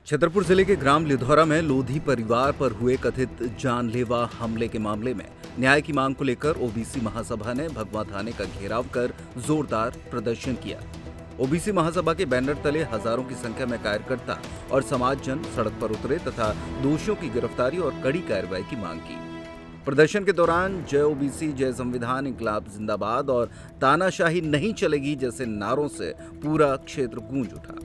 छतरपुर जिले के ग्राम लिधौरा में लोधी परिवार पर हुए कथित जानलेवा हमले के मामले में न्याय की मांग को लेकर ओबीसी महासभा ने भगवा थाने का घेराव कर जोरदार प्रदर्शन किया। ओबीसी महासभा के बैनर तले हजारों की संख्या में कार्यकर्ता और समाजजन सड़क पर उतरे तथा दोषियों की गिरफ्तारी और कड़ी कार्रवाई की मांग की। प्रदर्शन के दौरान जय ओबीसी, जय संविधान, इंकलाब जिंदाबाद और तानाशाही नहीं चलेगी जैसे नारों से पूरा क्षेत्र गूंज उठा।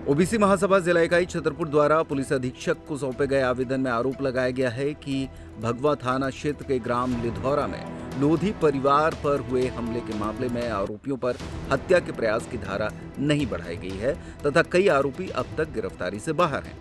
ओबीसी महासभा जिला इकाई छतरपुर द्वारा पुलिस अधीक्षक को सौंपे गए आवेदन में आरोप लगाया गया है कि भगवा थाना क्षेत्र के ग्राम लिधौरा में लोधी परिवार पर हुए हमले के मामले में आरोपियों पर हत्या के प्रयास की धारा नहीं बढ़ाई गई है तथा कई आरोपी अब तक गिरफ्तारी से बाहर हैं।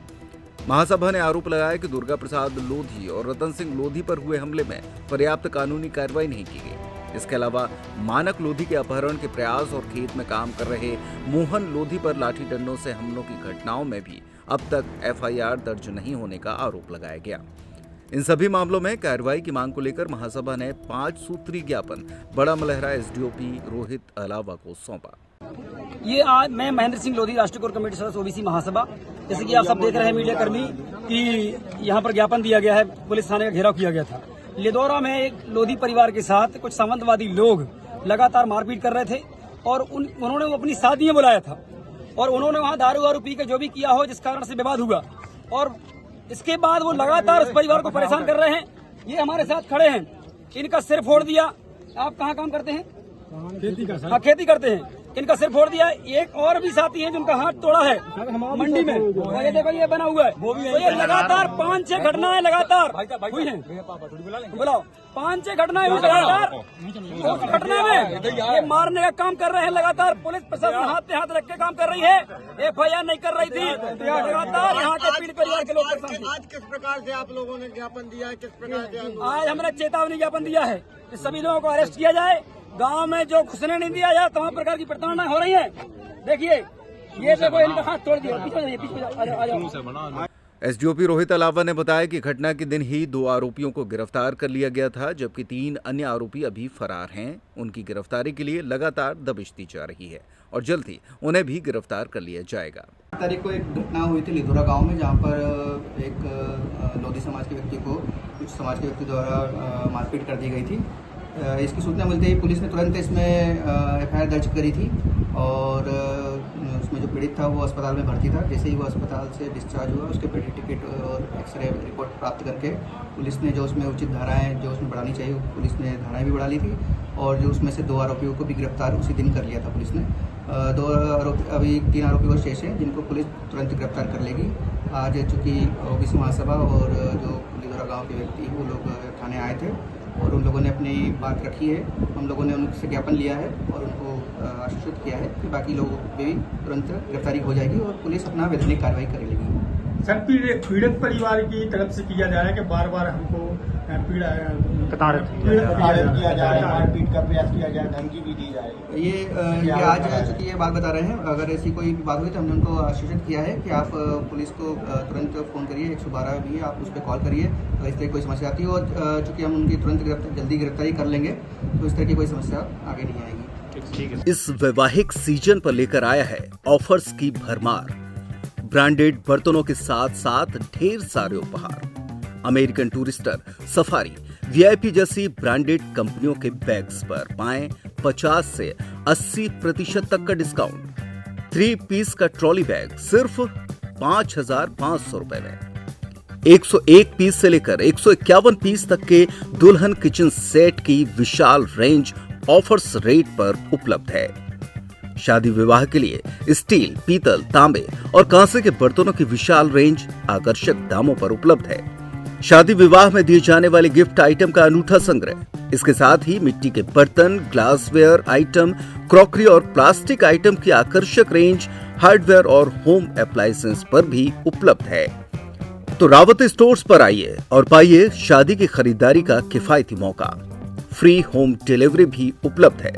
महासभा ने आरोप लगाया कि दुर्गा प्रसाद लोधी और रतन सिंह लोधी पर हुए हमले में पर्याप्त कानूनी कार्रवाई नहीं की गई। इसके अलावा मानक लोधी के अपहरण के प्रयास और खेत में काम कर रहे मोहन लोधी पर लाठी डंडों से हमलों की घटनाओं में भी अब तक एफआईआर दर्ज नहीं होने का आरोप लगाया गया। इन सभी मामलों में कार्रवाई की मांग को लेकर महासभा ने 5 सूत्री ज्ञापन बड़ा मलहरा एसडीओपी रोहित अलावा को सौंपा। ये आज मैं महेंद्र सिंह लोधी राष्ट्रीय कोर कमेटी सदस्य ओबीसी महासभा, जैसे कि आप सब देख रहे हैं मीडिया कर्मी कि यहाँ पर ज्ञापन दिया गया है, पुलिस थाने का घेराव किया गया था। लिधौरा में एक लोधी परिवार के साथ कुछ सामंतवादी लोग लगातार मारपीट कर रहे थे और उन्होंने अपनी शादी में बुलाया था और उन्होंने वहां दारू पी के जो भी किया हो जिस कारण से विवाद हुआ और इसके बाद वो लगातार उस परिवार को परेशान कर रहे हैं। ये हमारे साथ खड़े हैं, इनका सिर फोड़ दिया। आप कहाँ काम करते हैं? खेती करते हैं। इनका सिर फोड़ दिया। एक और भी साथी है जिनका हाथ तोड़ा है मंडी में, ये देखो ये बना हुआ है। तो ये लगातार 5-6 घटनाएं लगातार हुई हैं। बुलाओ 5-6 घटनाएं हुई लगातार। उस घटना में ये मारने का काम कर रहे हैं लगातार। पुलिस प्रशासन हाथ पे हाथ रख के काम कर रही है, एफआईआर नहीं कर रही थी। लगातार यहाँ के पीड़ित परिवार के लोग आज किस प्रकार से आप लोगों ने ज्ञापन दिया है? किस प्रकार से आज हमने चेतावनी ज्ञापन दिया है कि सभी लोगों को अरेस्ट किया जाए। गांव में जो घुसने नहीं दिया जाए, तमाम प्रकार की प्रताड़नाएं हो रही हैं। देखिए ये देखो इनका हाथ तोड़ दिया। पीछे एसडीओपी रोहित अलावा ने बताया कि घटना के दिन ही 2 आरोपियों को गिरफ्तार कर लिया गया था, जबकि 3 अन्य आरोपी अभी फरार हैं। उनकी गिरफ्तारी के लिए लगातार दबिश दी जा रही है और जल्द ही उन्हें भी गिरफ्तार कर लिया जाएगा। तारीख को एक घटना हुई थी लिधौरा गांव में, जहां पर एक लोधी समाज के व्यक्ति को कुछ समाज के व्यक्ति द्वारा मारपीट कर दी गई थी। इसकी सूचना मिलते ही पुलिस ने तुरंत इसमें एफआईआर दर्ज करी थी और उसमें जो पीड़ित था वो अस्पताल में भर्ती था। जैसे ही वो अस्पताल से डिस्चार्ज हुआ, उसके पेडी टिकट और एक्सरे रिपोर्ट प्राप्त करके पुलिस ने जो उसमें उचित धाराएं जो उसमें बढ़ानी चाहिए पुलिस ने धाराएं भी बढ़ा ली थी और जो उसमें से 2 आरोपियों को भी गिरफ्तार उसी दिन कर लिया था पुलिस ने। 2 आरोपी, अभी 3 आरोपी और शेष हैं जिनको पुलिस तुरंत गिरफ्तार कर लेगी। आज चूँकि ओबीसी महासभा और जो लिधौरा गाँव के व्यक्ति वो लोग थाने आए थे और उन लोगों ने अपनी बात रखी है। हम लोगों ने उनसे ज्ञापन लिया है और उनको आश्वस्त किया है कि बाकी लोगों पे भी तुरंत गिरफ्तारी हो जाएगी और पुलिस अपना वैधानिक कार्रवाई करेगी। सर, पीड़ित परिवार की तरफ से किया जा रहा है कि बार बार हमको प्रताड़ित किया जा रहा है, मारपीट का प्रयास किया जाए, धमकी भी दी जाए। ये आज चूँकि ये बात बता रहे हैं, अगर ऐसी कोई बात हुई तो हमने उनको आश्वासित किया है कि आप पुलिस को तुरंत फ़ोन करिए, 112 भी आप उस पर कॉल करिए अगर इस तरह की कोई समस्या आती है और चूँकि हम उनकी तुरंत जल्दी गिरफ्तारी कर लेंगे तो इस तरह की कोई समस्या आगे नहीं आएगी। इस वैवाहिक सीजन पर लेकर आया है ऑफर्स की भरमार। ब्रांडेड बर्तनों के साथ साथ ढेर सारे उपहार। अमेरिकन टूरिस्टर, सफारी, वीआईपी जैसी ब्रांडेड कंपनियों के बैग्स पर पाएं 50 से 80% तक का डिस्काउंट। 3 पीस का ट्रॉली बैग सिर्फ 5,500 रुपए में। 101 पीस से लेकर 151 पीस तक के दुल्हन किचन सेट की विशाल रेंज ऑफर्स रेट पर उपलब्ध है। शादी विवाह के लिए स्टील, पीतल, तांबे और कांसे के बर्तनों की विशाल रेंज आकर्षक दामों पर उपलब्ध है। शादी विवाह में दिए जाने वाले गिफ्ट आइटम का अनूठा संग्रह। इसके साथ ही मिट्टी के बर्तन, ग्लासवेयर आइटम, क्रॉकरी और प्लास्टिक आइटम की आकर्षक रेंज हार्डवेयर और होम अप्लायंसेस पर भी उपलब्ध है। तो रावत स्टोर्स पर आइए और पाइए शादी की खरीदारी का किफायती मौका। फ्री होम डिलीवरी भी उपलब्ध है।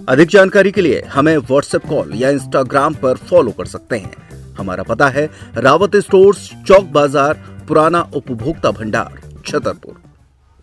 अधिक जानकारी के लिए हमें व्हाट्सएप कॉल या इंस्टाग्राम पर फॉलो कर सकते हैं। हमारा पता है रावत स्टोर्स, चौक बाजार, पुराना उपभोक्ता भंडार, छतरपुर।